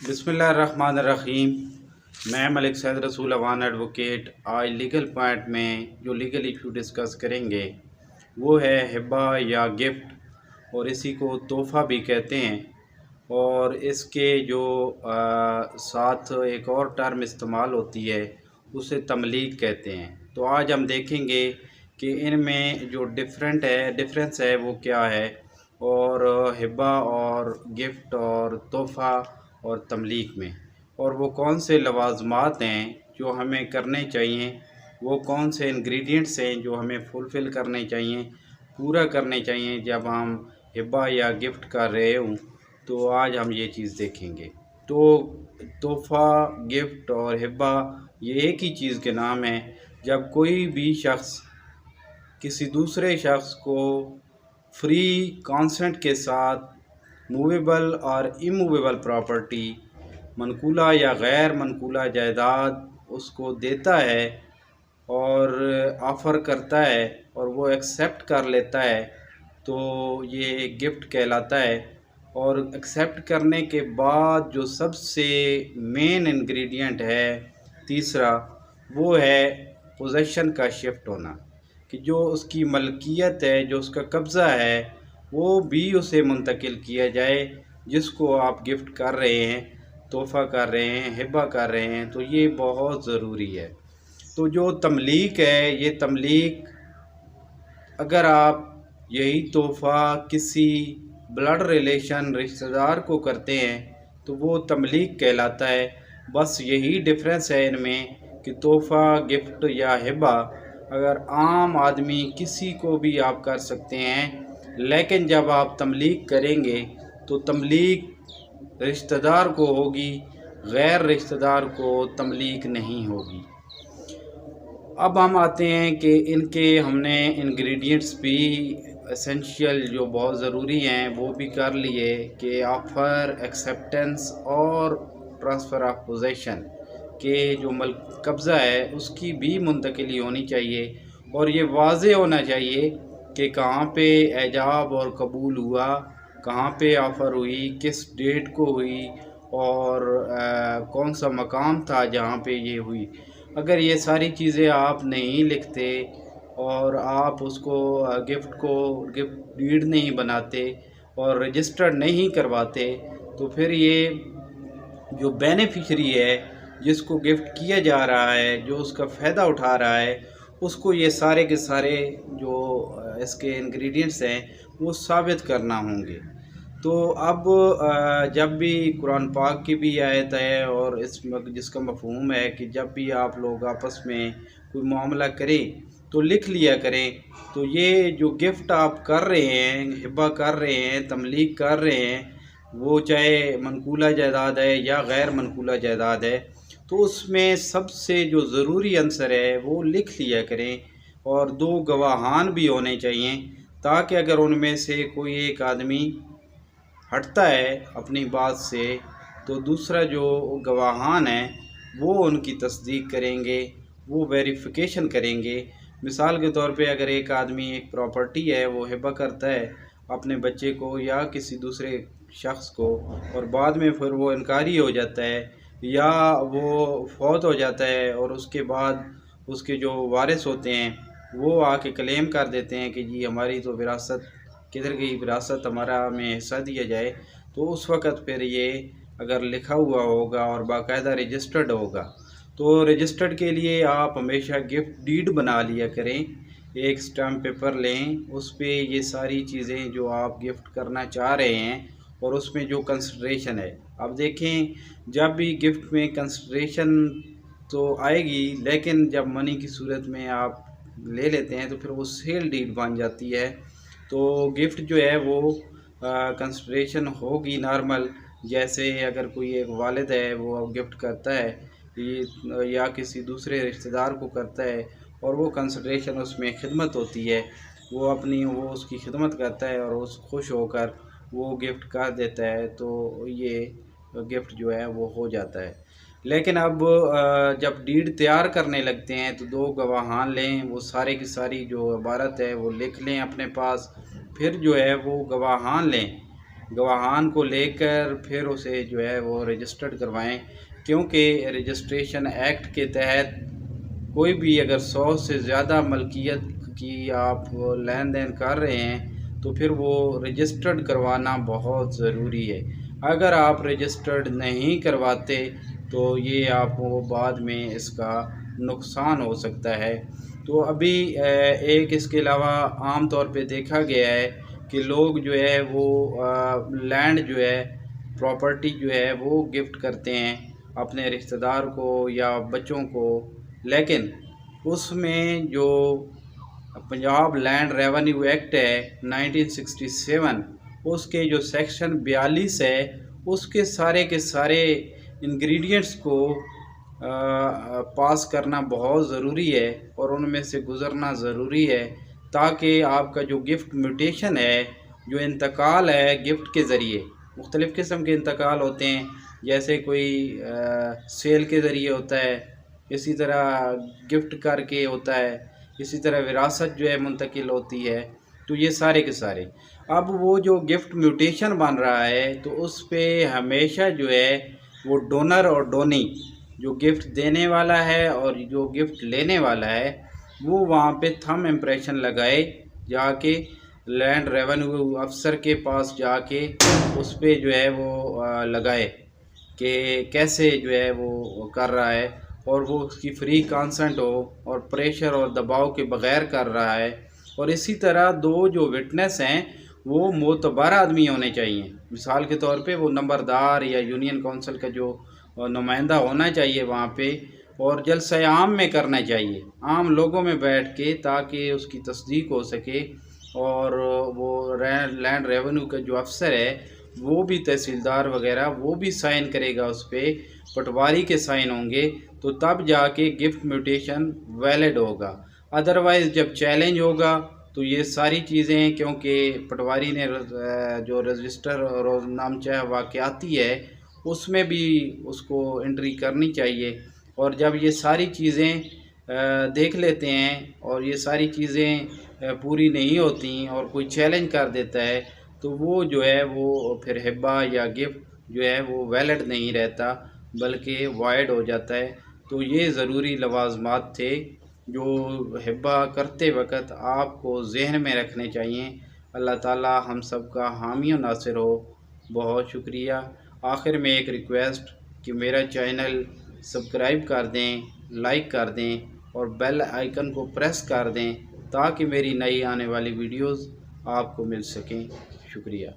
बिस्मिल्लाहिर्रहमानिर्रहीम। मैं मलिक सैद रसूल अवान एडवोकेट आज लीगल पॉइंट में जो लीगल इशू डिस्कस करेंगे वो है हिब्बा या गिफ्ट, और इसी को तोहफ़ा भी कहते हैं। और इसके जो साथ एक और टर्म इस्तेमाल होती है उसे तमलीक कहते हैं। तो आज हम देखेंगे कि इनमें जो डिफरेंस है वो क्या है, और हिब्बा और गिफ्ट और तोहफ़ा और तमलीक में, और वो कौन से लवाज़मात हैं जो हमें करने चाहिए, वो कौन से इंग्रेडिएंट्स हैं जो हमें फुलफ़िल करने चाहिए, पूरा करने चाहिए जब हम हिब्बा या गिफ्ट कर रहे हों। तो आज हम ये चीज़ देखेंगे। तो तोहफ़ा, गिफ्ट और हिब्बा ये एक ही चीज़ के नाम हैं। जब कोई भी शख्स किसी दूसरे शख्स को फ्री कंसेंट के साथ मूवेबल और इमूवेबल प्रॉपर्टी, मनकूला या गैर मनकूला जायदाद उसको देता है और ऑफ़र करता है और वो एक्सेप्ट कर लेता है, तो ये गिफ्ट कहलाता है। और एक्सेप्ट करने के बाद जो सबसे मेन इंग्रेडिएंट है तीसरा, वो है पोजेशन का शिफ्ट होना, कि जो उसकी मलकियत है, जो उसका कब्ज़ा है, वो भी उसे मुंतकिल किया जाए। जिसको आप गिफ्ट कर रहे हैं, तोहफ़ा कर रहे हैं, हिब्बा कर रहे हैं, तो ये बहुत ज़रूरी है। तो जो तमलीक है, ये तमलीक अगर आप यही तोहफ़ा किसी ब्लड रिलेशन रिश्तेदार को करते हैं तो वो तमलीक कहलाता है। बस यही डिफरेंस है इनमें कि तोहफ़ा, गिफ्ट या हिब्बा अगर आम आदमी किसी को भी आप कर सकते हैं, लेकिन जब आप तमलीक करेंगे तो तमलीक रिश्तेदार को होगी, गैर रिश्तेदार को तमलीक नहीं होगी। अब हम आते हैं कि इनके हमने इंग्रेडिएंट्स भी एसेंशियल जो बहुत ज़रूरी हैं वो भी कर लिए, कि ऑफ़र, एक्सेप्टेंस और ट्रांसफ़र ऑफ पोजेशन के जो कब्ज़ा है उसकी भी मुंतकिली होनी चाहिए। और ये वाज़ेह होना चाहिए कि कहाँ पे एजाब और कबूल हुआ, कहाँ पे ऑफ़र हुई, किस डेट को हुई, और कौन सा मकाम था जहाँ पे ये हुई। अगर ये सारी चीज़ें आप नहीं लिखते और आप उसको गिफ्ट डीड नहीं बनाते और रजिस्टर्ड नहीं करवाते, तो फिर ये जो बेनिफिशरी है, जिसको गिफ्ट किया जा रहा है, जो उसका फ़ायदा उठा रहा है, उसको ये सारे के सारे जो इसके इंग्रेडिएंट्स हैं वो साबित करना होंगे। तो अब जब भी कुरान पाक की भी आयत है और जिसका मफ़हूम है कि जब भी आप लोग आपस में कोई मामला करें तो लिख लिया करें। तो ये जो गिफ्ट आप कर रहे हैं, हिब्बा कर रहे हैं, तमलीक कर रहे हैं, वो चाहे मनकूला जायदाद है या गैर मनकूला जायदाद है, तो उसमें सबसे जो ज़रूरी अंसर है वो लिख लिया करें। और दो गवाहान भी होने चाहिए, ताकि अगर उनमें से कोई एक आदमी हटता है अपनी बात से तो दूसरा जो गवाहान है वो उनकी तस्दीक करेंगे, वो वेरिफिकेशन करेंगे। मिसाल के तौर पे अगर एक आदमी एक प्रॉपर्टी है वो हिब्बा करता है अपने बच्चे को या किसी दूसरे शख्स को, और बाद में फिर वो इनकारी हो जाता है या वो फौत हो जाता है, और उसके बाद उसके जो वारिस होते हैं वो आके क्लेम कर देते हैं कि जी हमारी तो विरासत किधर गई, विरासत हमारा में हिस्सा दिया जाए। तो उस वक़्त फिर ये अगर लिखा हुआ होगा और बाकायदा रजिस्टर्ड होगा, तो रजिस्टर्ड के लिए आप हमेशा गिफ्ट डीड बना लिया करें। एक स्टैम्प पेपर लें, उस पे ये सारी चीज़ें जो आप गिफ्ट करना चाह रहे हैं और उसमें जो कंसिडरेशन है, अब देखें जब भी गिफ्ट में कंसिडरेशन तो आएगी, लेकिन जब मनी की सूरत में आप ले लेते हैं तो फिर वो सेल डीड बन जाती है। तो गिफ्ट जो है वो कंसिडरेशन होगी नॉर्मल, जैसे अगर कोई एक वालिद है वो गिफ्ट करता है ये या किसी दूसरे रिश्तेदार को करता है, और वो कंसिडरेशन उसमें खिदमत होती है, वो उसकी खिदमत करता है और उस खुश होकर वो गिफ्ट कर देता है, तो ये गिफ्ट जो है वो हो जाता है। लेकिन अब जब डीड तैयार करने लगते हैं तो दो गवाहान लें, वो सारे की सारी जो इबारत है वो लिख लें अपने पास। फिर जो है वो गवाहान लें गवाहान को लेकर फिर उसे जो है वो रजिस्टर्ड करवाएं, क्योंकि रजिस्ट्रेशन एक्ट के तहत कोई भी अगर 100 से ज़्यादा मलकियत की आप लेन देन कर रहे हैं तो फिर वो रजिस्टर्ड करवाना बहुत ज़रूरी है। अगर आप रजिस्टर्ड नहीं करवाते तो ये आपको बाद में इसका नुकसान हो सकता है। तो अभी एक इसके अलावा आम तौर पे देखा गया है कि लोग जो है वो लैंड जो है, प्रॉपर्टी जो है वो गिफ्ट करते हैं अपने रिश्तेदार को या बच्चों को, लेकिन उसमें जो पंजाब लैंड रेवेन्यू एक्ट है 1967, उसके जो सेक्शन 42 है, उसके सारे के सारे इंग्रेडिएंट्स को पास करना बहुत ज़रूरी है और उनमें से गुज़रना ज़रूरी है, ताकि आपका जो गिफ्ट म्यूटेशन है, जो इंतकाल है गिफ्ट के ज़रिए, मुख्तलिफ़ किस्म के इंतकाल होते हैं, जैसे कोई सेल के ज़रिए होता है, इसी तरह गिफ्ट करके होता है, इसी तरह विरासत जो है मुंतकिल होती है। तो ये सारे के सारे अब वो जो गिफ्ट म्यूटेशन बन रहा है तो उस पे हमेशा जो है वो डोनर और डोनी, जो गिफ्ट देने वाला है और जो गिफ्ट लेने वाला है, वो वहाँ पे थंब इम्प्रेशन लगाए जाके लैंड रेवेन्यू अफसर के पास जाके उस पे जो है वो लगाए कि कैसे जो है वो कर रहा है और वो उसकी फ्री कंसेंट हो और प्रेशर और दबाव के बग़ैर कर रहा है। और इसी तरह दो जो विटनेस हैं वो मोतबर आदमी होने चाहिए। मिसाल के तौर पे वो नंबरदार या यूनियन काउंसिल का जो नुमाइंदा होना चाहिए वहाँ पे, और जलसा आम में करना चाहिए, आम लोगों में बैठ के, ताकि उसकी तस्दीक हो सके और वो लैंड रेवेन्यू का जो अफसर है वो भी, तहसीलदार वगैरह, वो भी साइन करेगा उस पर, पटवारी के साइन होंगे, तो तब जाके गिफ्ट म्यूटेशन वैलिड होगा। अदरवाइज़ जब चैलेंज होगा तो ये सारी चीज़ें, क्योंकि पटवारी ने जो रजिस्टर और नामचा वाक़याती है उसमें भी उसको एंट्री करनी चाहिए, और जब ये सारी चीज़ें देख लेते हैं और ये सारी चीज़ें पूरी नहीं होती और कोई चैलेंज कर देता है तो वो जो है वो फिर हिब्बा या गिफ्ट जो है वो वैलिड नहीं रहता बल्कि वाइड हो जाता है। तो ये ज़रूरी लवाज़मात थे जो हिब्बा करते वक्त आपको ज़हन में रखने चाहिए। अल्लाह ताला हम सब का हामी और नासिर हो। बहुत शुक्रिया। आखिर में एक रिक्वेस्ट कि मेरा चैनल सब्सक्राइब कर दें, लाइक कर दें और बेल आइकन को प्रेस कर दें ताकि मेरी नई आने वाली वीडियोज़ आपको मिल सकें। शुक्रिया।